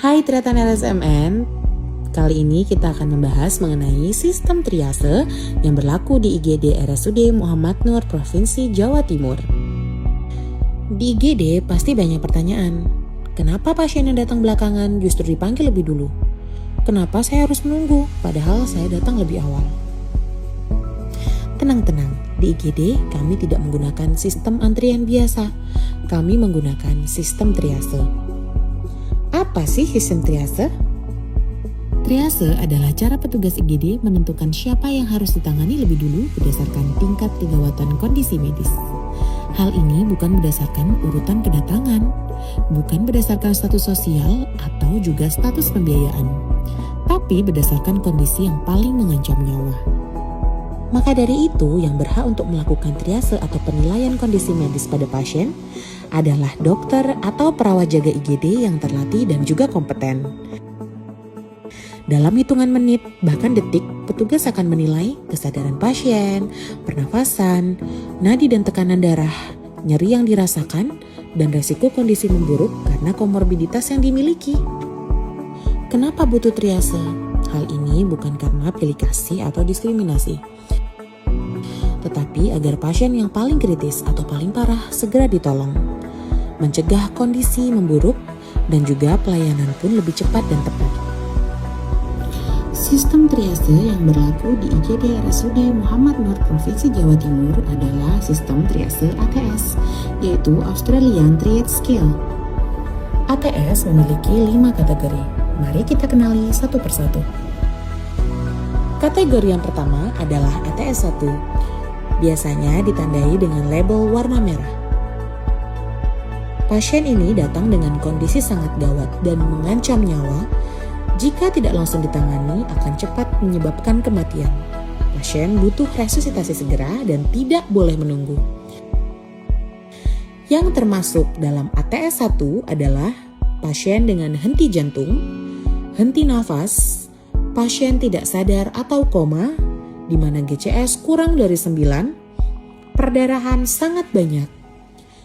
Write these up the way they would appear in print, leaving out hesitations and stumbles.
Hai Triatan LSMN, kali ini kita akan membahas mengenai sistem triase yang berlaku di IGD RSUD Muhammad Nur, Provinsi Jawa Timur. Di IGD pasti banyak pertanyaan. Kenapa pasien yang datang belakangan justru dipanggil lebih dulu? Kenapa saya harus menunggu padahal saya datang lebih awal? Tenang-tenang, di IGD kami tidak menggunakan sistem antrian biasa. Kami menggunakan sistem triase. Apa sih sistem triase? Triase adalah cara petugas IGD menentukan siapa yang harus ditangani lebih dulu berdasarkan tingkat kegawatan kondisi medis. Hal ini bukan berdasarkan urutan kedatangan, bukan berdasarkan status sosial atau juga status pembiayaan, tapi berdasarkan kondisi yang paling mengancam nyawa. Maka dari itu, yang berhak untuk melakukan triase atau penilaian kondisi medis pada pasien adalah dokter atau perawat jaga IGD yang terlatih dan juga kompeten. Dalam hitungan menit, bahkan detik, petugas akan menilai kesadaran pasien, pernafasan, nadi dan tekanan darah, nyeri yang dirasakan, dan resiko kondisi memburuk karena komorbiditas yang dimiliki. Kenapa butuh triase? Hal ini bukan karena pilih kasih atau diskriminasi, tetapi agar pasien yang paling kritis atau paling parah segera ditolong, mencegah kondisi memburuk, dan juga pelayanan pun lebih cepat dan tepat. Sistem triase yang berlaku di IGD RSUD Muhammad Nur, Provinsi Jawa Timur adalah sistem triase ATS, yaitu Australian Triage Scale. ATS memiliki 5 kategori. Mari kita kenali satu persatu. Kategori yang pertama adalah ATS 1. Biasanya ditandai dengan label warna merah. Pasien ini datang dengan kondisi sangat gawat dan mengancam nyawa. Jika tidak langsung ditangani, akan cepat menyebabkan kematian. Pasien butuh resusitasi segera dan tidak boleh menunggu. Yang termasuk dalam ATS 1 adalah pasien dengan henti jantung, henti nafas, pasien tidak sadar atau koma, di mana GCS kurang dari 9, perdarahan sangat banyak,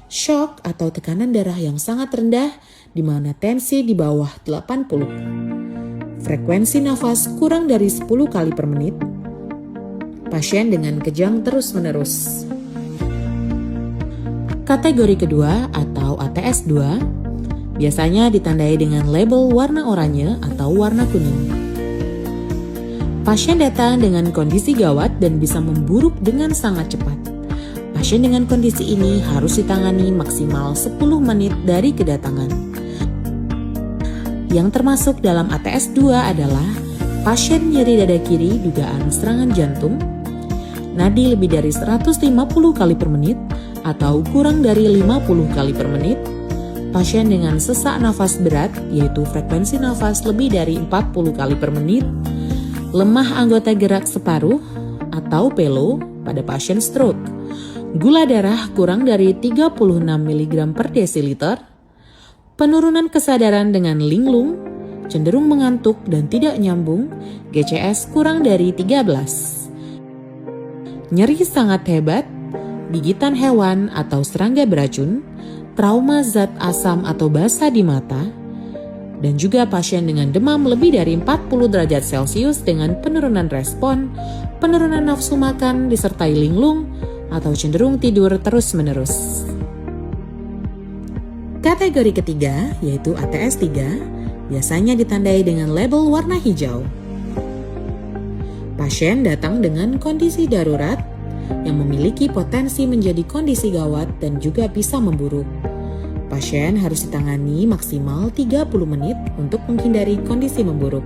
shock atau tekanan darah yang sangat rendah, di mana tensi di bawah 80, frekuensi nafas kurang dari 10 kali per menit, pasien dengan kejang terus-menerus. Kategori kedua atau ATS 2 biasanya ditandai dengan label warna oranye atau warna kuning. Pasien datang dengan kondisi gawat dan bisa memburuk dengan sangat cepat. Pasien dengan kondisi ini harus ditangani maksimal 10 menit dari kedatangan. Yang termasuk dalam ATS 2 adalah pasien nyeri dada kiri dugaan serangan jantung, nadi lebih dari 150 kali per menit atau kurang dari 50 kali per menit, pasien dengan sesak nafas berat yaitu frekuensi nafas lebih dari 40 kali per menit, lemah anggota gerak separuh atau PELO pada pasien stroke, gula darah kurang dari 36 mg per desiliter, penurunan kesadaran dengan linglung, cenderung mengantuk dan tidak nyambung, GCS kurang dari 13, nyeri sangat hebat, gigitan hewan atau serangga beracun, trauma zat asam atau basa di mata, dan juga pasien dengan demam lebih dari 40 derajat Celcius dengan penurunan respon, penurunan nafsu makan disertai linglung, atau cenderung tidur terus-menerus. Kategori ketiga, yaitu ATS 3, biasanya ditandai dengan label warna hijau. Pasien datang dengan kondisi darurat yang memiliki potensi menjadi kondisi gawat dan juga bisa memburuk. Pasien harus ditangani maksimal 30 menit untuk menghindari kondisi memburuk.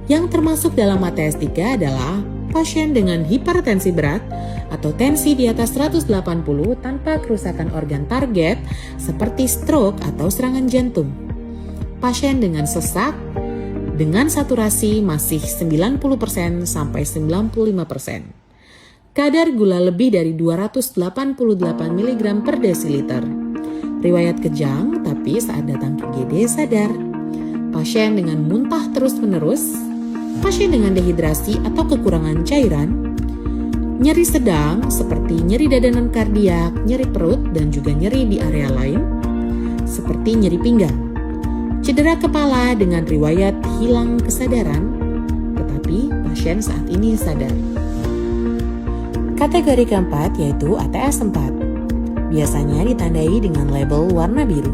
Yang termasuk dalam ATS 3 adalah pasien dengan hipertensi berat atau tensi di atas 180 tanpa kerusakan organ target seperti stroke atau serangan jantung. Pasien dengan sesak dengan saturasi masih 90% sampai 95%. Kadar gula lebih dari 288 mg per desiliter. Riwayat kejang tapi saat datang ke IGD sadar. Pasien dengan muntah terus-menerus. Pasien dengan dehidrasi atau kekurangan cairan. Nyeri sedang seperti nyeri dada non-kardiak, nyeri perut dan juga nyeri di area lain seperti nyeri pinggang. cedera kepala dengan riwayat hilang kesadaran, tetapi pasien saat ini sadar. Kategori keempat yaitu ATS 4. Biasanya ditandai dengan label warna biru.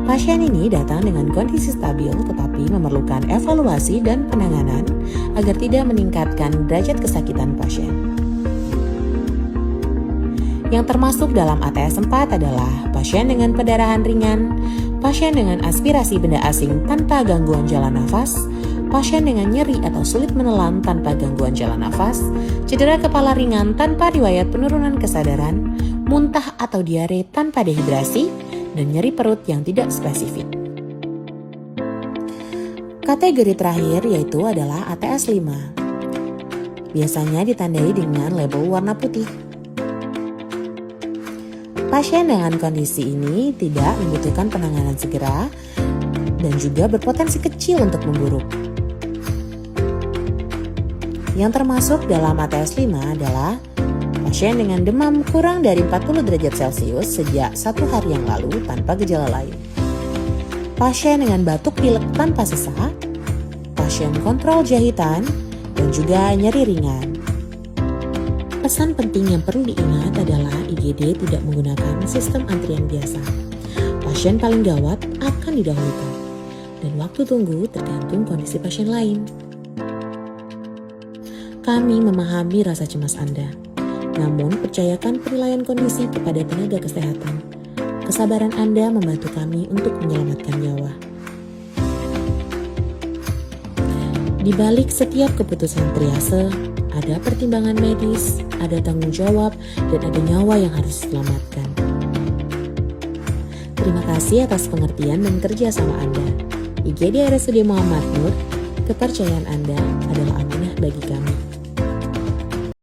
Pasien ini datang dengan kondisi stabil tetapi memerlukan evaluasi dan penanganan agar tidak meningkatkan derajat kesakitan pasien. Yang termasuk dalam ATS 4 adalah pasien dengan pendarahan ringan, pasien dengan aspirasi benda asing tanpa gangguan jalan nafas, pasien dengan nyeri atau sulit menelan tanpa gangguan jalan nafas, cedera kepala ringan tanpa riwayat penurunan kesadaran, muntah atau diare tanpa dehidrasi, dan nyeri perut yang tidak spesifik. Kategori terakhir yaitu adalah ATS 5. Biasanya ditandai dengan label warna putih. Pasien dengan kondisi ini tidak membutuhkan penanganan segera dan juga berpotensi kecil untuk memburuk. Yang termasuk dalam ATS 5 adalah pasien dengan demam kurang dari 40 derajat Celcius sejak 1 hari yang lalu tanpa gejala lain. Pasien dengan batuk pilek tanpa sesak, pasien kontrol jahitan, dan juga nyeri ringan. Pesan penting yang perlu diingat adalah IGD tidak menggunakan sistem antrian biasa. Pasien paling gawat akan didahulukan, dan waktu tunggu tergantung kondisi pasien lain. Kami memahami rasa cemas Anda. Namun, percayakan penilaian kondisi kepada tenaga kesehatan. Kesabaran Anda membantu kami untuk menyelamatkan nyawa. Di balik setiap keputusan triase, ada pertimbangan medis, ada tanggung jawab, dan ada nyawa yang harus diselamatkan. Terima kasih atas pengertian dan kerja sama Anda. IGD RSUD Muhammad Nur, kepercayaan Anda adalah amanah bagi kami.